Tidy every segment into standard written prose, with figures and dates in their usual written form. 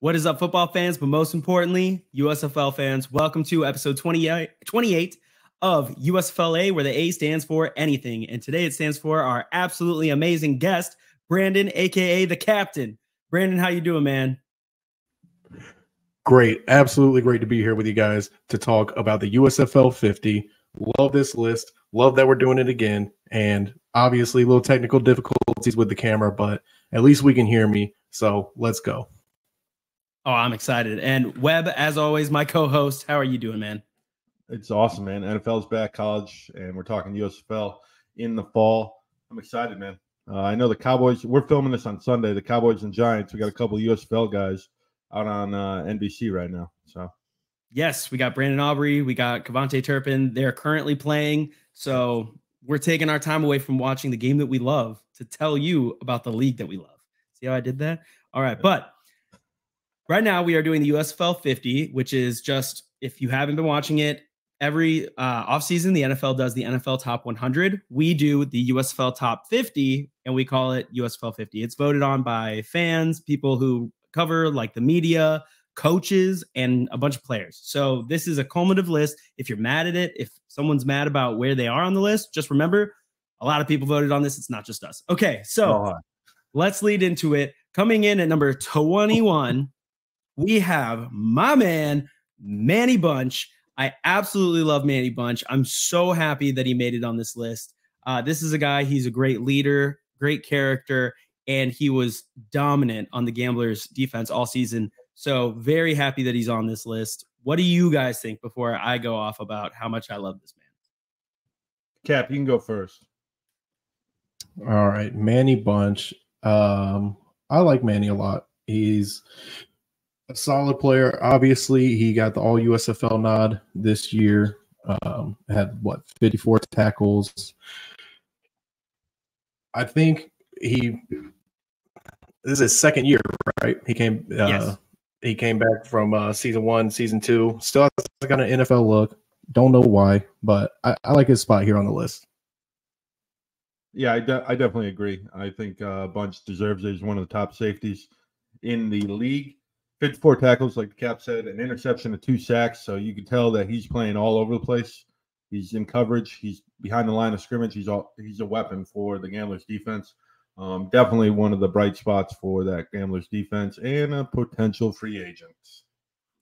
What is up, football fans? But most importantly, USFL fans, welcome to episode 28 of USFLA, where the A stands for anything. And today it stands for our absolutely amazing guest, Brandon, aka the Captain. Brandon, how you doing, man? Great. Absolutely great to be here with you guys to talk about the USFL 50. Love this list. Love that we're doing it again. And obviously a little technical difficulties with the camera, but at least we can hear me. So let's go. Oh, I'm excited. And Webb, as always, my co-host, how are you doing, man? It's awesome, man. NFL's back, college, and we're talking USFL in the fall. I'm excited, man. I know the Cowboys, we're filming this on Sunday, the Cowboys and Giants. We got a couple of USFL guys out on NBC right now. So, yes, we got Brandon Aubrey, we got Cavante Turpin. They're currently playing. So we're taking our time away from watching the game that we love to tell you about the league that we love. See how I did that? All right. But right now we are doing the USFL 50, which is just, if you haven't been watching it, every offseason, the NFL does the NFL Top 100. We do the USFL Top 50, and we call it USFL 50. It's voted on by fans, people who cover like the media, coaches, and a bunch of players. So this is a cumulative list. If you're mad at it, if someone's mad about where they are on the list, just remember, a lot of people voted on this. It's not just us. Okay, so let's lead into it. Coming in at number 21, we have my man, Manny Bunch. I absolutely love Manny Bunch. I'm so happy that he made it on this list. This is a guy, he's a great leader, great character, and he was dominant on the Gamblers defense all season. So very happy that he's on this list. What do you guys think before I go off about how much I love this man? Cap, you can go first. All right, Manny Bunch. I like Manny a lot. He's a solid player. Obviously, he got the all USFL nod this year. Had 54 tackles. I think this is his second year, right? He came Yes. He came back from season 1, season 2. Still has got an NFL look. Don't know why, but I like his spot here on the list. Yeah, I definitely agree. I think Bunch deserves it. He's one of the top safeties in the league. 54 tackles, like the Cap said, an interception and 2 sacks. So you can tell that he's playing all over the place. He's in coverage. He's behind the line of scrimmage. He's a weapon for the Gamblers defense. Definitely one of the bright spots for that Gamblers defense and a potential free agent.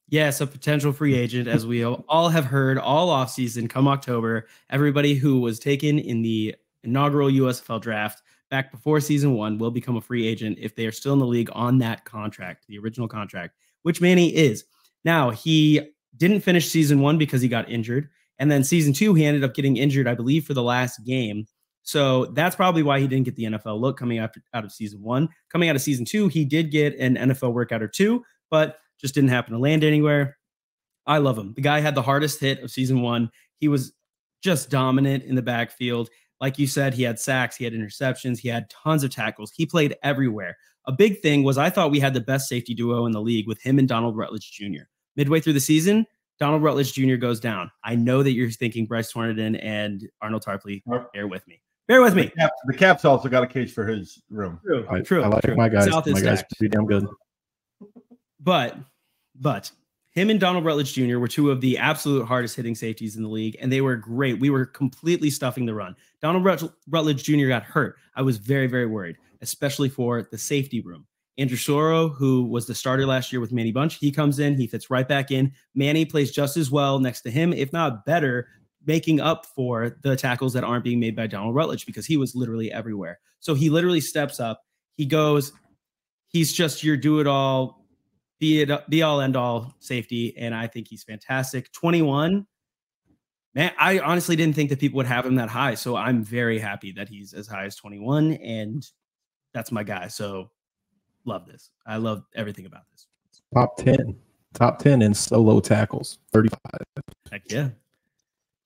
Yes, a potential free agent, as we all have heard all offseason come October. Everybody who was taken in the inaugural USFL draft back before season 1 will become a free agent if they are still in the league on that contract, the original contract, which Manny is. Now, he didn't finish season 1 because he got injured. And then season 2, he ended up getting injured, I believe, for the last game. So that's probably why he didn't get the NFL look coming out of season 1. Coming out of season 2, he did get an NFL workout or 2, but just didn't happen to land anywhere. I love him. The guy had the hardest hit of season 1. He was just dominant in the backfield. Like you said, he had sacks, he had interceptions, he had tons of tackles. He played everywhere. A big thing was I thought we had the best safety duo in the league with him and Donald Rutledge Jr. Midway through the season, Donald Rutledge Jr. goes down. I know that you're thinking Bryce Tornadin and Arnold Tarpley. Bear with me. Bear with me. The Cap's also got a case for his room. True. I like my guys. South my guys stacked. pretty damn good. But him and Donald Rutledge Jr. were 2 of the absolute hardest hitting safeties in the league, and they were great. We were completely stuffing the run. Donald Rutledge Jr. got hurt. I was very, very worried, especially for the safety room. Andrew Soro, who was the starter last year with Manny Bunch, he comes in, he fits right back in. Manny plays just as well next to him, if not better, making up for the tackles that aren't being made by Donald Rutledge because he was literally everywhere. So he literally steps up. He goes, he's just your do-it-all, be-all, end-all safety, and I think he's fantastic. 21, man, I honestly didn't think that people would have him that high, so I'm very happy that he's as high as 21, and that's my guy. So love this. I love everything about this. Top 10 in solo tackles, 35. Heck yeah.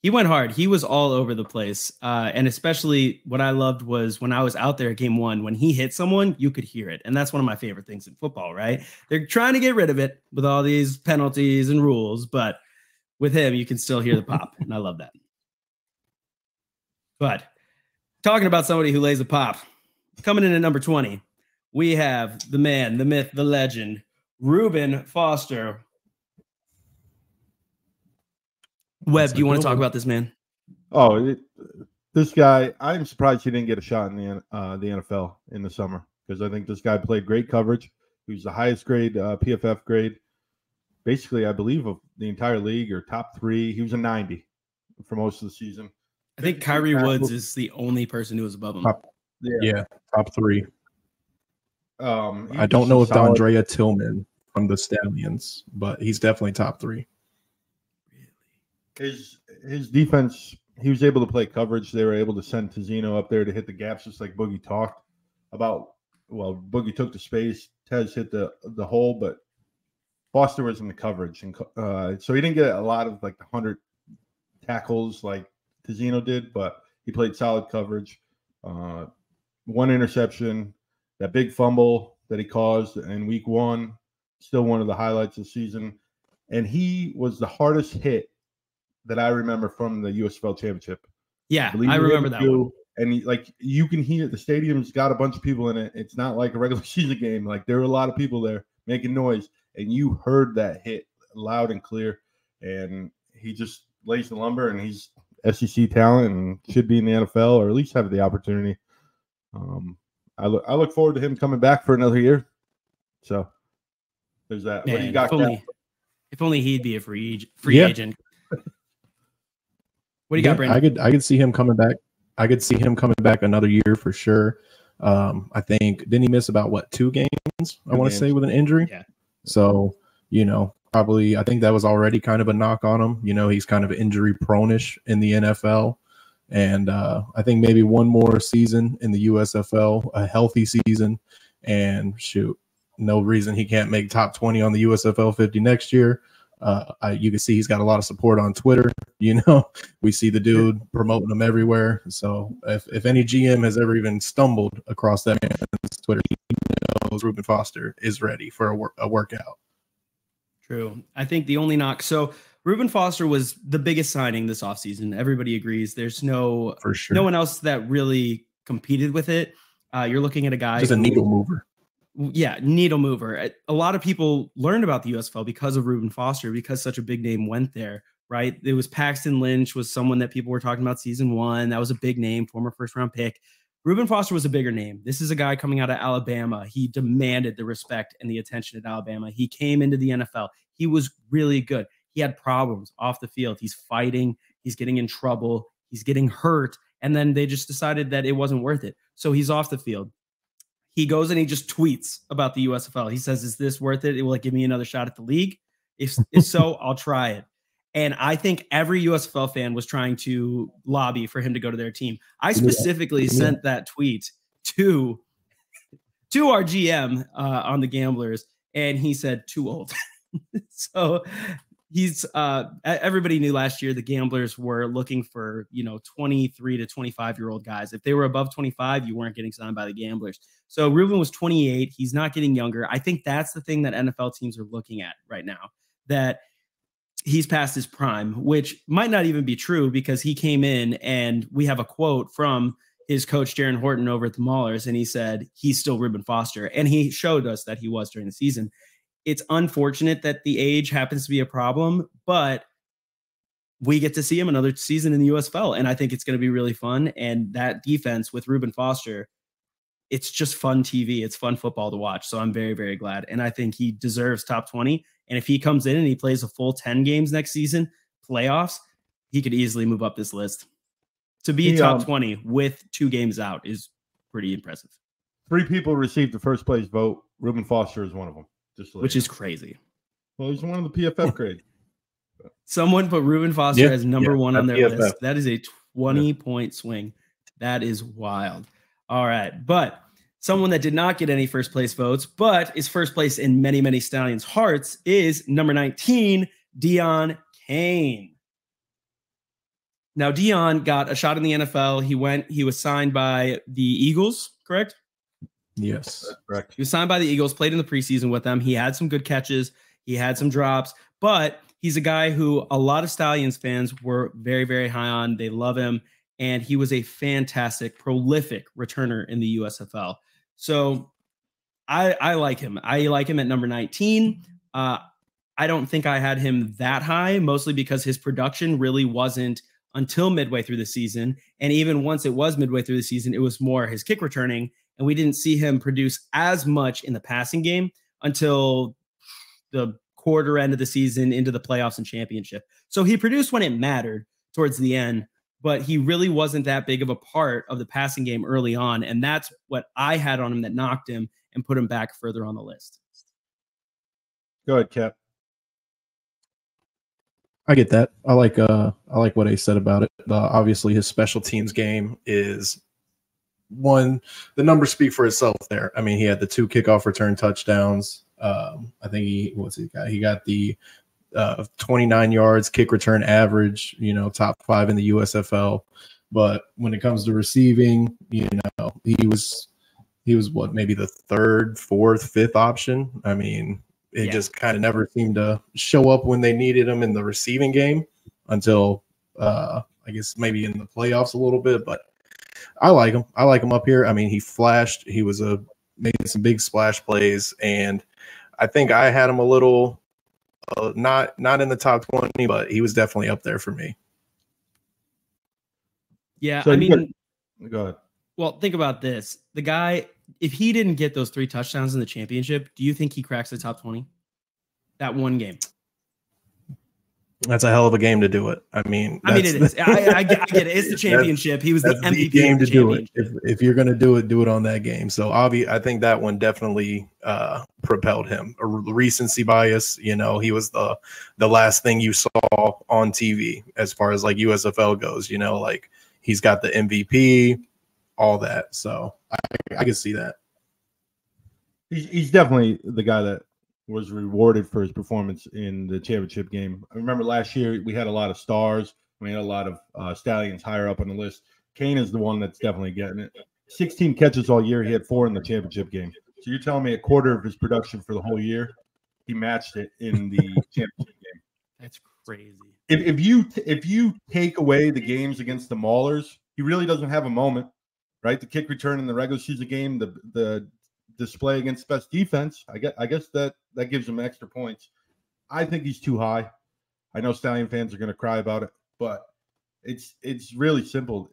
He went hard. He was all over the place. And especially what I loved was when I was out there at game 1, when he hit someone, you could hear it. And that's one of my favorite things in football, right? They're trying to get rid of it with all these penalties and rules, but with him, you can still hear the pop. And I love that. But talking about somebody who lays a pop, coming in at number 20, we have the man, the myth, the legend, Reuben Foster. Webb, do you want to talk about this man? Oh, this guy, I'm surprised he didn't get a shot in the NFL in the summer, because I think this guy played great coverage. He was the highest grade PFF grade, basically, I believe, of the entire league, or top 3. He was a 90 for most of the season. I think Kyrie Woods is the only person who was above him. Top 3. I don't know if Andrea Tillman from the Stallions, but he's definitely top 3. His defense, he was able to play coverage. They were able to send Tizino up there to hit the gaps, just like Boogie talked about. Well, Boogie took the space, Tez hit the hole, but Foster was in the coverage, and so he didn't get a lot of like the 100 tackles like Tizino did, but he played solid coverage. 1 interception, that big fumble that he caused in week 1, still one of the highlights of the season, and he was the hardest hit that I remember from the USFL championship. Yeah, I remember that one. And you can hear the stadium's got a bunch of people in it. It's not like a regular season game. Like, there were a lot of people there making noise, and you heard that hit loud and clear. And he just lays the lumber, and he's SEC talent and should be in the NFL, or at least have the opportunity. I look forward to him coming back for another year. So there's that. Man, what do you got? If only he'd be a free agent. What do you got, Brandon? I could see him coming back. I could see him coming back another year for sure. I think, didn't he miss about 2 games? I want to say, with an injury. Yeah. So, probably, I think that was already kind of a knock on him. He's kind of injury prone-ish in the NFL. And I think maybe one more season in the USFL, a healthy season, and shoot, no reason he can't make top 20 on the USFL 50 next year. You can see he's got a lot of support on Twitter. We see the dude promoting him everywhere. So if any GM has ever even stumbled across that man's Twitter, he knows Reuben Foster is ready for a workout. True. I think the only knock. So Reuben Foster was the biggest signing this offseason. Everybody agrees. There's no one else that really competed with it. You're looking at a guy just a needle mover. Yeah, needle mover. A lot of people learned about the USFL because of Reuben Foster, because such a big name went there, right? It was Paxton Lynch was someone that people were talking about season 1. That was a big name, former first-round pick. Reuben Foster was a bigger name. This is a guy coming out of Alabama. He demanded the respect and the attention at Alabama. He came into the NFL. He was really good. He had problems off the field. He's fighting. He's getting in trouble. He's getting hurt. And then they just decided that it wasn't worth it. So he's off the field. He goes and he just tweets about the USFL. He says, "Is this worth it? Will it give me another shot at the league? If so, I'll try it." And I think every USFL fan was trying to lobby for him to go to their team. I specifically sent that tweet to our GM on the Gamblers, and he said, "Too old." So he's everybody knew last year the Gamblers were looking for 23 to 25-year-old guys. If they were above 25, you weren't getting signed by the Gamblers. So Reuben was 28. He's not getting younger. I think that's the thing that NFL teams are looking at right now, that he's past his prime, which might not even be true, because he came in and we have a quote from his coach, Jaron Horton, over at the Maulers, and he said he's still Reuben Foster, and he showed us that he was during the season. It's unfortunate that the age happens to be a problem, but we get to see him another season in the USFL, and I think it's going to be really fun. And that defense with Reuben Foster, it's just fun TV. It's fun football to watch. So I'm very, very glad. And I think he deserves top 20. And if he comes in and he plays a full 10 games next season, playoffs, he could easily move up this list. To be top 20 with 2 games out is pretty impressive. 3 people received the first place vote. Reuben Foster is one of them. Which is crazy. Well, he's one of the PFF grade. Someone put Reuben Foster as number 1 on their PFF list. That is a 20-point swing. That is wild. All right. But someone that did not get any first place votes, but is first place in many, many Stallions' hearts, is number 19, Deon Cain. Now, Deon got a shot in the NFL. He was signed by the Eagles, correct? Yes. That's correct. He was signed by the Eagles, played in the preseason with them. He had some good catches. He had some drops, but he's a guy who a lot of Stallions fans were very, very high on. They love him, and he was a fantastic, prolific returner in the USFL. So I like him. I like him at number 19. I don't think I had him that high, mostly because his production really wasn't until midway through the season. And even once it was midway through the season, it was more his kick returning. And we didn't see him produce as much in the passing game until the quarter end of the season into the playoffs and championship. So he produced when it mattered towards the end, but he really wasn't that big of a part of the passing game early on. And that's what I had on him that knocked him and put him back further on the list. Go ahead, Cap. I get that. I like what he said about it. Obviously, his special teams game is one. The numbers speak for itself there. I mean, he had the 2 kickoff return touchdowns. I think he got the 29 yards kick return average. Top 5 in the USFL. But when it comes to receiving, he was what, maybe the 3rd, 4th, 5th option. I mean, it just kind of never seemed to show up when they needed him in the receiving game until I guess maybe in the playoffs a little bit. But I like him. I like him up here. I mean, he flashed. He was making some big splash plays, and I think I had him a little not in the top 20, but he was definitely up there for me. Yeah, So I mean, go ahead. Well, think about this. The guy, if he didn't get those 3 touchdowns in the championship, do you think he cracks the top 20? That one game. That's a hell of a game to do it. I mean, it is. I get it. It's the championship. He was the MVP game of the to do it. championship. If you're going to do it on that game. So I think that one definitely propelled him. A recency bias. He was the last thing you saw on TV as far as like USFL goes. Like he's got the MVP, all that. So I can see that. He's definitely the guy that was rewarded for his performance in the championship game. I remember last year we had a lot of stars. We had a lot of stallions higher up on the list. Kane is the one that's definitely getting it. 16 catches all year. He had 4 in the championship game. So you're telling me a quarter of his production for the whole year, he matched it in the championship game. That's crazy. If you take away the games against the Maulers, he really doesn't have a moment, right? The kick return in the regular season game, the display against best defense, I guess that gives him extra points. I think he's too high. I know Stallion fans are going to cry about it, but it's really simple.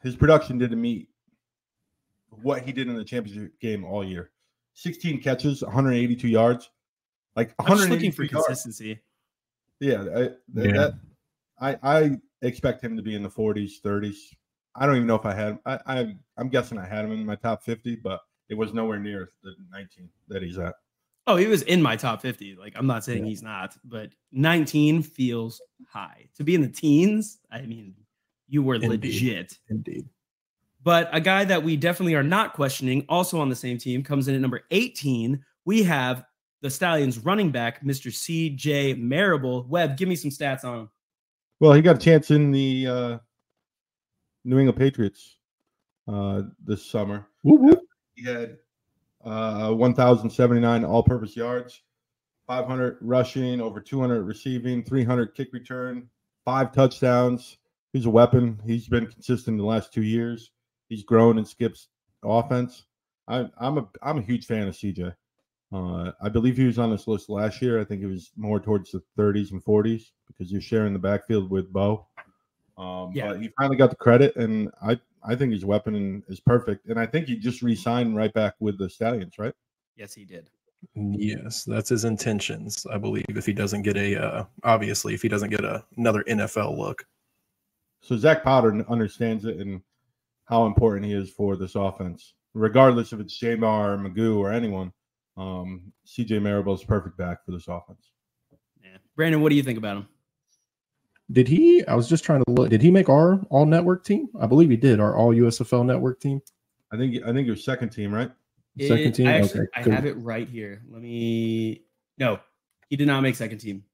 His production didn't meet what he did in the championship game all year. 16 catches, 182 yards. Like 182 I'm just looking for yards. consistency. Yeah, I expect him to be in the 40s, 30s. I don't even know if I had him. I'm guessing I had him in my top 50, but it was nowhere near the 19 that he's at. Oh, he was in my top 50. Like, I'm not saying he's not, but 19 feels high. To be in the teens, I mean, you were legit. Indeed. But a guy that we definitely are not questioning, also on the same team, comes in at number 18. We have the Stallions running back, Mr. C.J. Marable. Webb, give me some stats on him. Well, he got a chance in the New England Patriots this summer. Woo-woo. He had 1,079 all-purpose yards, 500 rushing, over 200 receiving, 300 kick return, 5 touchdowns. He's a weapon. He's been consistent in the last 2 years. He's grown and skips offense. I'm a huge fan of CJ. I believe he was on this list last year. I think it was more towards the 30s and 40s because you're sharing the backfield with Bo. But he finally got the credit, and I think his weapon is perfect. And I think he just re-signed right back with the Stallions, right? Yes, he did. Yes, that's his intentions, I believe, if he doesn't get obviously, if he doesn't get another NFL look. So Zach Powder understands it and how important he is for this offense. Regardless if it's Jamar or Magoo or anyone, CJ Marable is perfect back for this offense. Yeah. Brandon, what do you think about him? I was just trying to look. Did he make our all network team? I believe he did, our all USFL network team. I think it was second team, right? Second team. I Okay, have it right here. No, he did not make second team.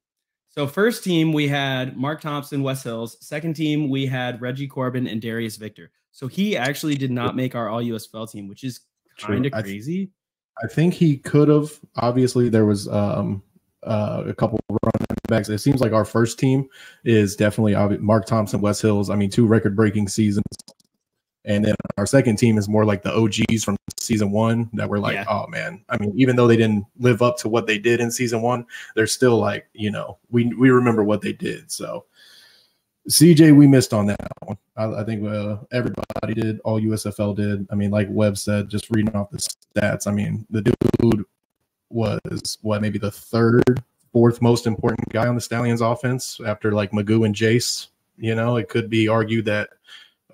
So first team, we had Mark Thompson, Wes Hills. Second team, we had Reggie Corbin and Darius Victor. So he actually did not make our all USFL team, which is kind of crazy. I think he could have. Obviously, there was a couple running backs. It seems like our first team is definitely Mark Thompson, Wes Hills. I mean, 2 record-breaking seasons. And then our second team is more like the OGs from season one that we're like, Yeah. oh man. I mean, even though they didn't live up to what they did in season one, they're still like, we remember what they did. So CJ, we missed on that one. I think everybody did. All USFL did. I mean, like Webb said, just reading off the stats. I mean, the dude was maybe the fourth most important guy on the Stallions offense after like Magoo and Jace. It could be argued that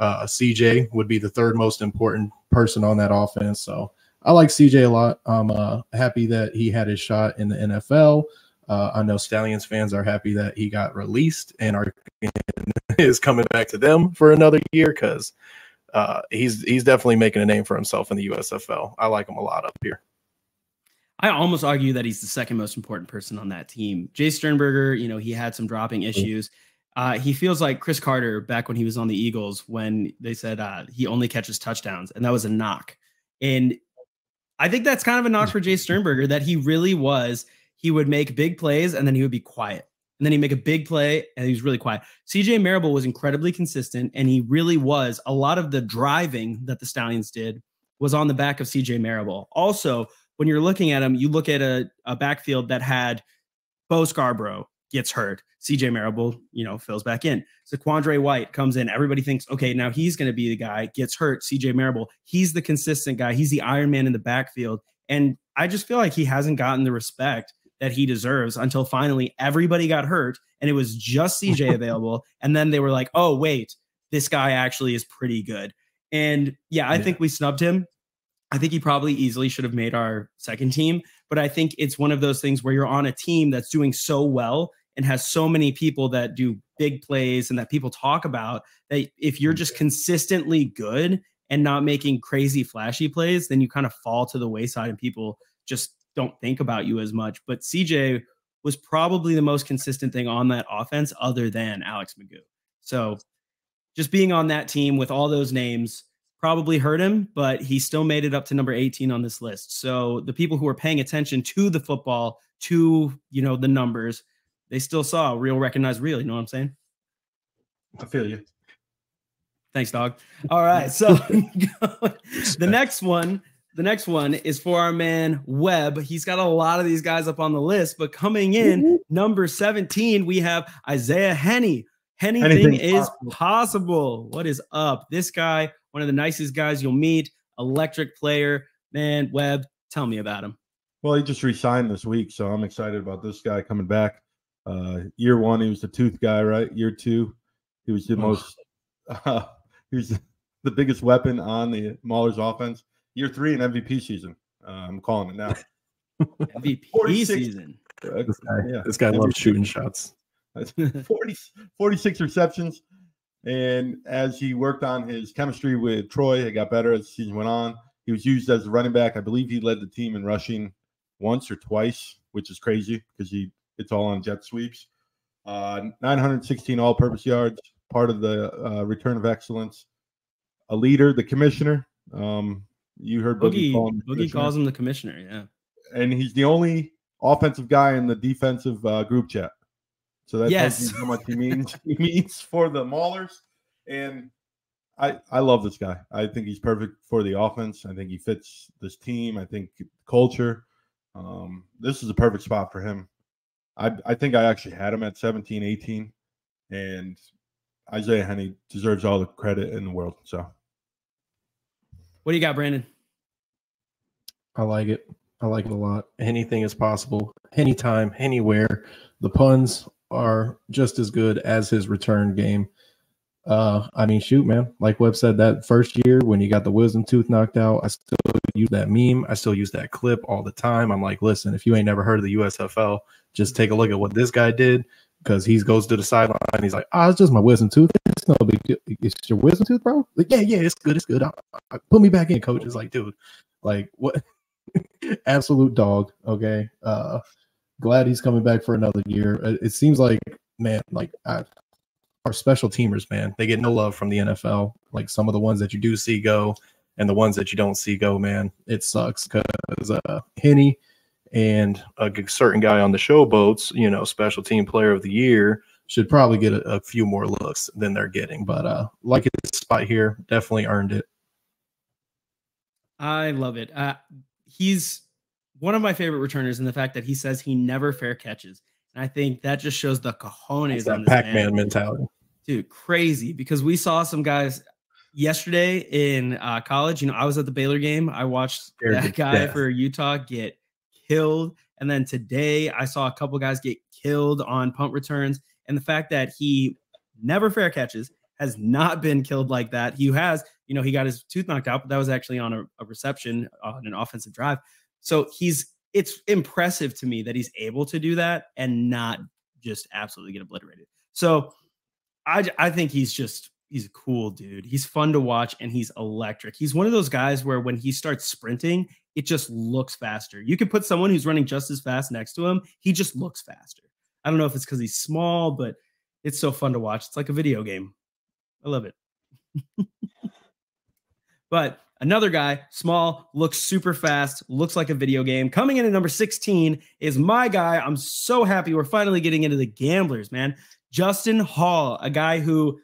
CJ would be the third most important person on that offense. So I like CJ a lot. I'm happy that he had his shot in the NFL. I know Stallions fans are happy that he got released and is coming back to them for another year because he's definitely making a name for himself in the USFL. I like him a lot up here. I almost argue that he's the second most important person on that team. Jay Sternberger, he had some dropping issues. He feels like Chris Carter back when he was on the Eagles when they said he only catches touchdowns, and that was a knock. And I think that's kind of a knock for Jay Sternberger, that he really was. He would make big plays, and then he would be quiet. And then he'd make a big play, and he was really quiet. CJ Marable was incredibly consistent, and he really was. A lot of the driving that the Stallions did was on the back of CJ Marable. Also, when you're looking at him, you look at a backfield that had Bo Scarborough gets hurt. CJ Marable, fills back in. So Quandre White comes in. Everybody thinks, okay, now he's going to be the guy, gets hurt. CJ Marable, he's the consistent guy. He's the Iron Man in the backfield. And I just feel like he hasn't gotten the respect that he deserves until finally everybody got hurt and it was just CJ available. And then they were like, oh, wait, this guy actually is pretty good. And I think we snubbed him. I think he probably easily should have made our second team, but I think it's one of those things where you're on a team that's doing so well and has so many people that do big plays and that people talk about, that if you're just consistently good and not making crazy flashy plays, then you kind of fall to the wayside and people just don't think about you as much. But CJ was probably the most consistent thing on that offense other than Alex Magoo. So just being on that team with all those names probably hurt him, but he still made it up to number 18 on this list. So the people who were paying attention to the football, to, the numbers, they still saw real, recognize real. You know what I'm saying? I feel you. Thanks, dog. All right. So the next one is for our man Webb. He's got a lot of these guys up on the list, but coming in number 17, we have Isaiah Henney. Anything is possible. What is up? This guy, one of the nicest guys you'll meet, electric player. Man, Webb, tell me about him. Well, he just re-signed this week, so I'm excited about this guy coming back. Year one, he was the tooth guy, right? Year two, he was the most he was the biggest weapon on the Maulers offense. Year three, an MVP season. I'm calling it now. MVP season. This guy loves shooting shots. 46 receptions. And as he worked on his chemistry with Troy, it got better as the season went on. He was used as a running back. I believe he led the team in rushing once or twice, which is crazy because it's all on jet sweeps. 916 all-purpose yards, part of the return of excellence. A leader, the commissioner. You heard Boogie calls him the commissioner, yeah. And he's the only offensive guy in the defensive group chat. So that tells you how much he means. He means for the Maulers. And I love this guy. I think he's perfect for the offense. I think he fits this team. I think culture. This is a perfect spot for him. I think I actually had him at 17, 18. And Isaiah Henney deserves all the credit in the world. So what do you got, Brandon? I like it. I like it a lot. Anything is possible, anytime, anywhere. The puns are just as good as his return game. I mean, shoot, man. Like Webb said, that first year when he got the wisdom tooth knocked out, I still use that meme. I still use that clip all the time. I'm like, listen, if you ain't never heard of the USFL, just take a look at what this guy did, because he goes to the sideline and he's like, it's just my wisdom tooth. It's no big deal. It's your wisdom tooth, bro? Like, yeah, it's good. It's good. Put me back in, coach. It's like, dude, like, what? Absolute dog. Okay. Glad he's coming back for another year. It seems like, man, like our special teamers, man, they get no love from the NFL. Like some of the ones that you do see go and the ones that you don't see go, man, it sucks because Henney and a certain guy on the showboats, special team player of the year, should probably get a few more looks than they're getting. But like his spot here, definitely earned it. I love it. He's one of my favorite returners in the fact that he says he never fair catches. And I think that just shows the cojones on That this Pac-Man mentality. Dude, crazy, because we saw some guys yesterday in college. I was at the Baylor game. I watched that guy for Utah get killed. And then today I saw a couple guys get killed on punt returns. And the fact that he never fair catches, has not been killed like that. He has, he got his tooth knocked out, but that was actually on a reception on an offensive drive. So it's impressive to me that he's able to do that and not just absolutely get obliterated. So I think he's a cool dude. He's fun to watch and he's electric. He's one of those guys where when he starts sprinting, it just looks faster. You could put someone who's running just as fast next to him. He just looks faster. I don't know if it's because he's small, but it's so fun to watch. It's like a video game. I love it. But another guy, small, looks super fast, looks like a video game. Coming in at number 16 is my guy. I'm so happy we're finally getting into the gamblers, man. Justin Hall, a guy who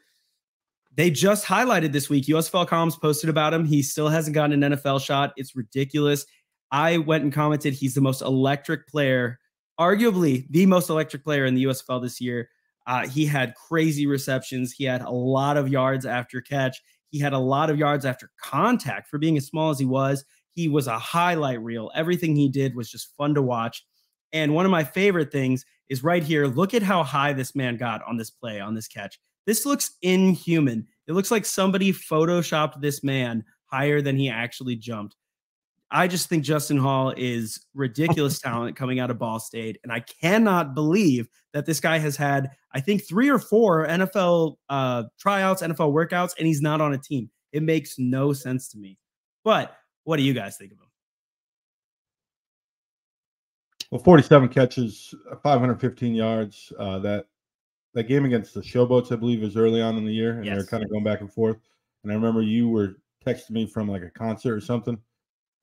they just highlighted this week. USFL Comms posted about him. He still hasn't gotten an NFL shot. It's ridiculous. I went and commented he's the most electric player, arguably the most electric player in the USFL this year. He had crazy receptions. He had a lot of yards after catch. He had a lot of yards after contact for being as small as he was. He was a highlight reel. Everything he did was just fun to watch. And one of my favorite things is right here. Look at how high this man got on this play, on this catch. This looks inhuman. It looks like somebody photoshopped this man higher than he actually jumped. I just think Justin Hall is ridiculous talent coming out of Ball State. And I cannot believe that this guy has had, I think, 3 or 4 NFL tryouts, NFL workouts, and he's not on a team. It makes no sense to me. But what do you guys think of him? Well, 47 catches, 515 yards. That game against the Showboats, I believe, was early on in the year, and they were kind of going back and forth. And I remember you were texting me from like a concert or something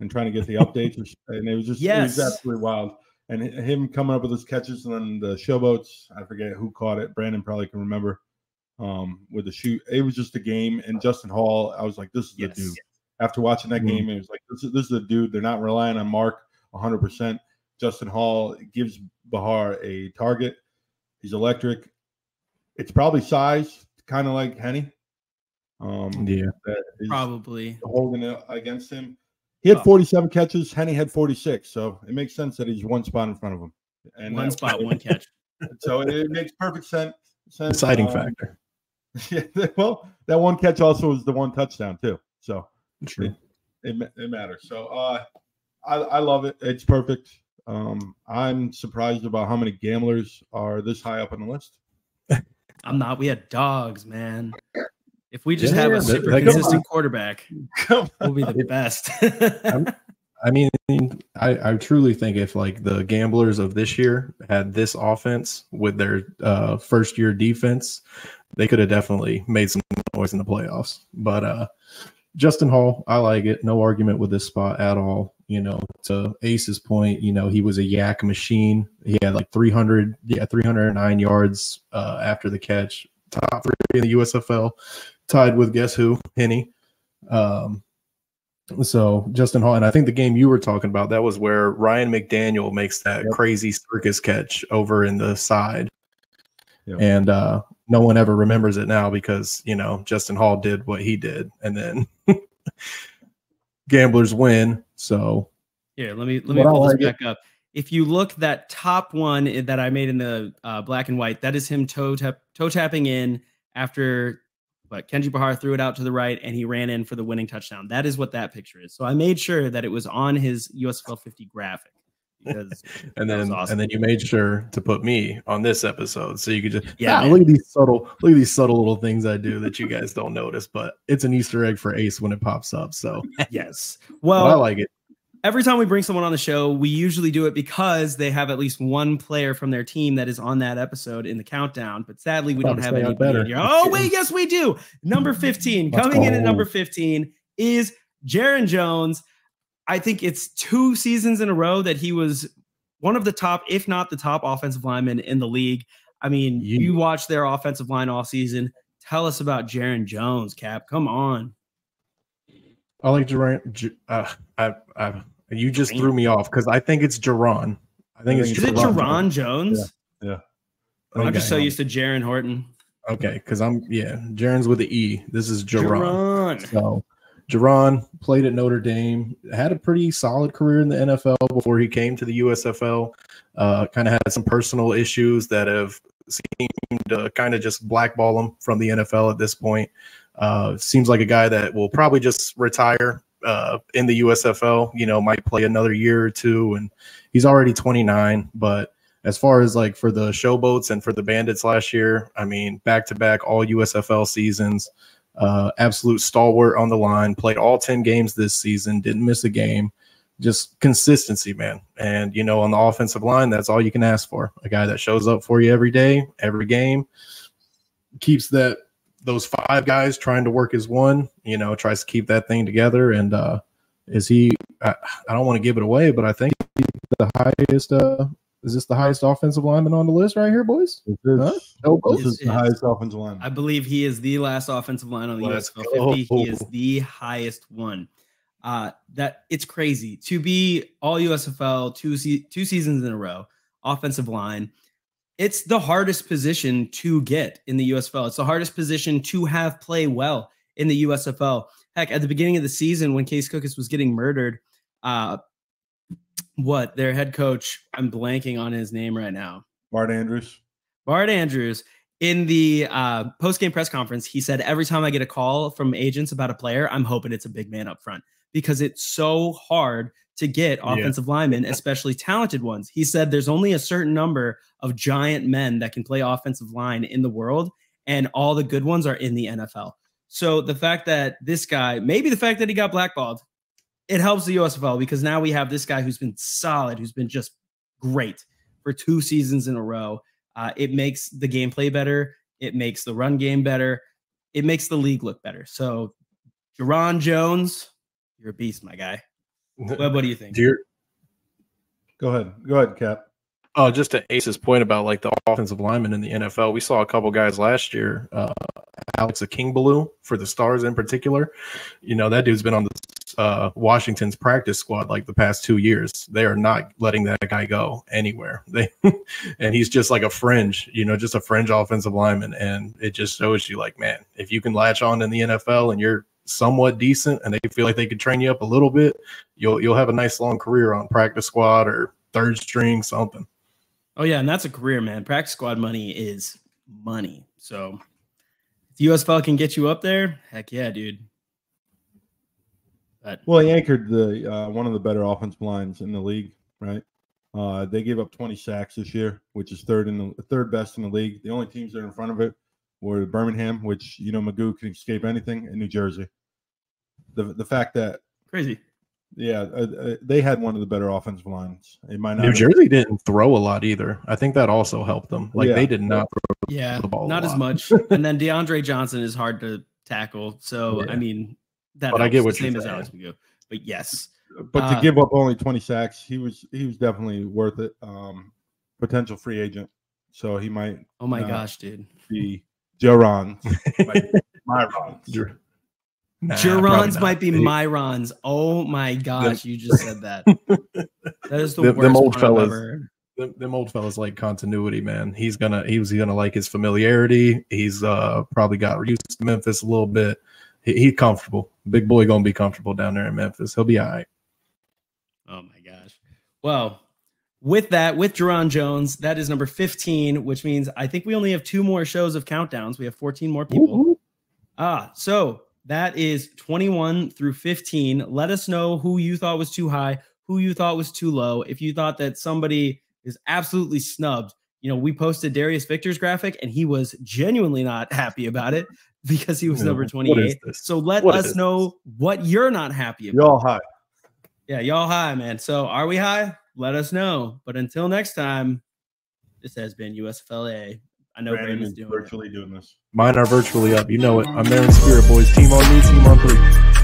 and trying to get the updates, and it was just it was absolutely wild. And him coming up with his catches, and then the Showboats, I forget who caught it. Brandon probably can remember with the shoot. It was just a game, and Justin Hall, I was like, this is the dude. After watching that game, it was like, this is the dude. They're not relying on Mark 100%. Justin Hall gives Bahar a target. He's electric. It's probably size, kind of like Henny. Probably holding it against him. He had 47 catches. Henny had 46. So it makes sense that he's one spot in front of him. And one spot, one catch. So it makes perfect sense. Exciting factor. Yeah, well, that one catch also was the one touchdown too. So it matters. So I love it. It's perfect. I'm surprised about how many gamblers are this high up on the list. I'm not. We had dogs, man. If we just have a super consistent quarterback, we'll be the best. I truly think if like the gamblers of this year had this offense with their first year defense, they could have definitely made some noise in the playoffs. But Justin Hall, I like it. No argument with this spot at all. To Ace's point, he was a yak machine. He had like 309 yards after the catch. Top 3 in the USFL, tied with guess who? Henny. So Justin Hall, and I think the game you were talking about, that was where Ryan McDaniel makes that crazy circus catch over in the side. Yep. And no one ever remembers it now because, Justin Hall did what he did. And then gamblers win. So here, let me pull this back up. If you look, that top one that I made in the black and white, that is him toe tapping in after Kenji Bahar threw it out to the right and he ran in for the winning touchdown. That is what that picture is. So I made sure that it was on his USFL 50 graphic. Because and then awesome. And then you made sure to put me on this episode so you could just look at these subtle little things I do that you guys don't notice, but it's an Easter egg for Ace when it pops up. So yes, well, but I like it. Every time we bring someone on the show, we usually do it because they have at least one player from their team that is on that episode in the countdown. But sadly, we don't have anybody in here. Oh, wait, yes, we do. Number 15. Coming in at number 15 is Jaron Jones. I think it's 2 seasons in a row that he was one of the top, if not the top offensive lineman in the league. I mean, you watch their offensive line all season. Tell us about Jaron Jones, Cap. Come on. I like Duran. You just threw me off because I think it's Jaron. I think it's Is it Jaron Jones? Yeah. I'm just so used to Jaron Horton. Okay, because Jaron's with the E. This is Jaron. Jaron. So Jaron played at Notre Dame, had a pretty solid career in the NFL before he came to the USFL. Kind of had some personal issues that have seemed to kind of just blackball him from the NFL at this point. Seems like a guy that will probably just retire in the USFL, might play another year or two, and he's already 29. But as far as like for the Showboats and for the Bandits last year, I mean, back-to-back all USFL seasons, absolute stalwart on the line, played all 10 games this season, didn't miss a game, just consistency, man. And, on the offensive line, that's all you can ask for. A guy that shows up for you every day, every game, keeps those 5 guys trying to work as one, tries to keep that thing together. And I don't want to give it away, but I think the highest, is this the highest offensive lineman on the list right here, boys? This is the highest offensive lineman. I believe he is the last offensive line on the USFL 50. He is the highest one. That it's crazy to be all USFL two seasons in a row, offensive line. It's the hardest position to get in the USFL. It's the hardest position to have play well in the USFL. Heck, at the beginning of the season when Case Cookus was getting murdered, their head coach, I'm blanking on his name right now. Bart Andrews, in the post-game press conference, he said, every time I get a call from agents about a player, I'm hoping it's a big man up front because it's so hard to get offensive linemen, especially talented ones. He said there's only a certain number of giant men that can play offensive line in the world, and all the good ones are in the NFL. So the fact that this guy, maybe the fact that he got blackballed, it helps the USFL because now we have this guy who's been solid, who's been just great for 2 seasons in a row. It makes the gameplay better. It makes the run game better. It makes the league look better. So Jaron Jones, you're a beast, my guy. Well, what do you think? Go ahead, Cap. Oh, just to Ace's point about like the offensive linemen in the NFL, we saw a couple guys last year. Alex Akingbaloo for the Stars in particular. That dude's been on the Washington's practice squad like the past 2 years. They are not letting that guy go anywhere. And he's just like a fringe, just a fringe offensive lineman. And it just shows you like, man, if you can latch on in the NFL and you're somewhat decent and they feel like they could train you up a little bit, you'll have a nice long career on practice squad or third string, something. Oh yeah, and that's a career, man. Practice squad money is money. So if the USFL can get you up there, heck yeah, dude. Well, he anchored the one of the better offensive lines in the league, right? They gave up 20 sacks this year, which is third best in the league. The only teams that are in front of it were Birmingham, which Magoo can escape anything, and New Jersey. The fact that crazy, they had one of the better offensive lines. It might not. New Jersey didn't throw a lot either. I think that also helped them. Like they did not throw the ball not as much. And then DeAndre Johnson is hard to tackle. So I mean, but I get what you're saying. As Alex Magoo. But yes. But to give up only 20 sacks, he was definitely worth it. Potential free agent, so he might. Oh my gosh, dude! Be Jaron, my Rons. Jurons might be Myrons. Oh my gosh, you just said that. That is the worst them old fellas. I've ever heard. Them old fellas like continuity, man. He was gonna like his familiarity. He's probably got used to Memphis a little bit. He's comfortable. Big boy gonna be comfortable down there in Memphis. He'll be all right. Oh my gosh. Well, with Jaron Jones, that is number 15, which means I think we only have 2 more shows of countdowns. We have 14 more people. So that is 21 through 15. Let us know who you thought was too high, who you thought was too low. If you thought that somebody is absolutely snubbed, we posted Darius Victor's graphic and he was genuinely not happy about it because he was number 28. So let us know what you're not happy about. Y'all high. Yeah, y'all high, man. So are we high? Let us know. But until next time, this has been USFLA. I know Brandon's virtually doing this. Mine are virtually up. You know it. I'm there in spirit, boys. Team on me, team on 3.